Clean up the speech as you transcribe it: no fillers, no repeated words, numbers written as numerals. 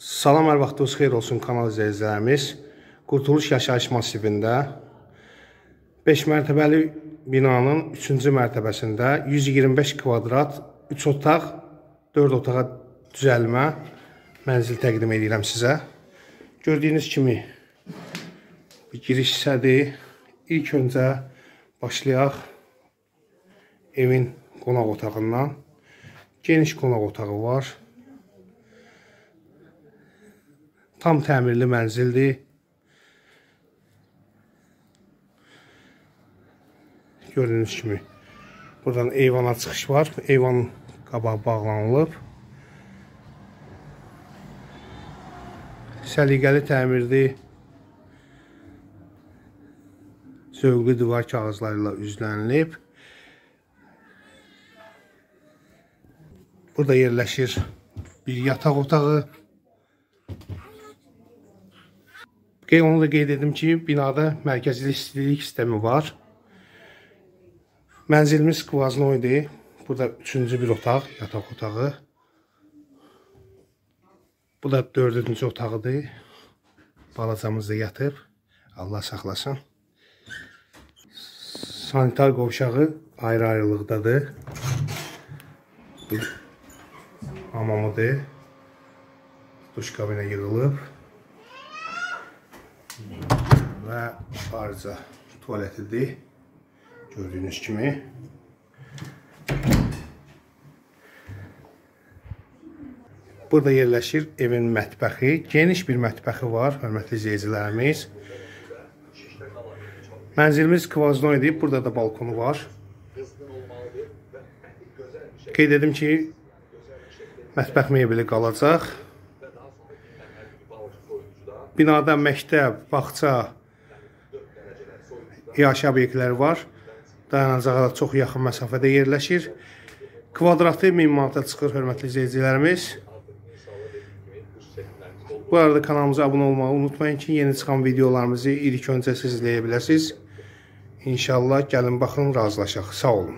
Salam, hər vaxtınız xeyir olsun kanal izləyicilərimiz. Qurtuluş yaşayış masivində 5 mərtəbəli binanın 3-cü mərtəbəsində 125 kvadrat 3 otaq, 4 otağa düzəlmə mənzil təqdim edirəm sizə. Gördüyünüz kimi bir giriş hissədir. İlk öncə başlayaq evin qonaq otağından. Geniş qonaq otağı var. Tam təmirli mənzildir. Gördüyünüz kimi buradan eyvana çıxış var. Eyvanın qabağı bağlanılıb. Səliqəli təmirdir. Zövqlü divar kağızlarıyla üzlənilib. Burada yerləşir bir yataq otağı. Onu da qeyd edim ki, binada mərkəzli istilik sistemi var. Mənzilimiz skvaznoydur. Burada 3-cü bir otaq, yataq otağı. Bu da 4-cü otağıdır. Balacamız da yatıb. Allah saxlasın. Sanitar qovşağı ayrı-ayrılıqdadır. Hamamıdır. Duş kabinə yığılıb. Və ayrıca tualetidir. Gördüyünüz kimi. Burada yerləşir evin mətbəxi. Geniş bir mətbəxi var, hörmətli izləyicilərimiz. Mənzilimiz skvaznoydur. Burada da balkonu var. Qeyd edim ki, mətbəx mebeli qalacaq. Binada məktəb, bağça, yaşayış obyektləri var. Dayanacağa da çox yaxın məsafədə yerləşir. Kvadratı 1000 manata çıxır, hörmətli izləyicilərimiz. Bu arada kanalımıza abunə olmağı unutmayın ki, yeni çıxan videolarımızı ilk öncə siz izləyə biləsiniz. İnşallah gəlin baxın, razılaşaq. Sağ olun.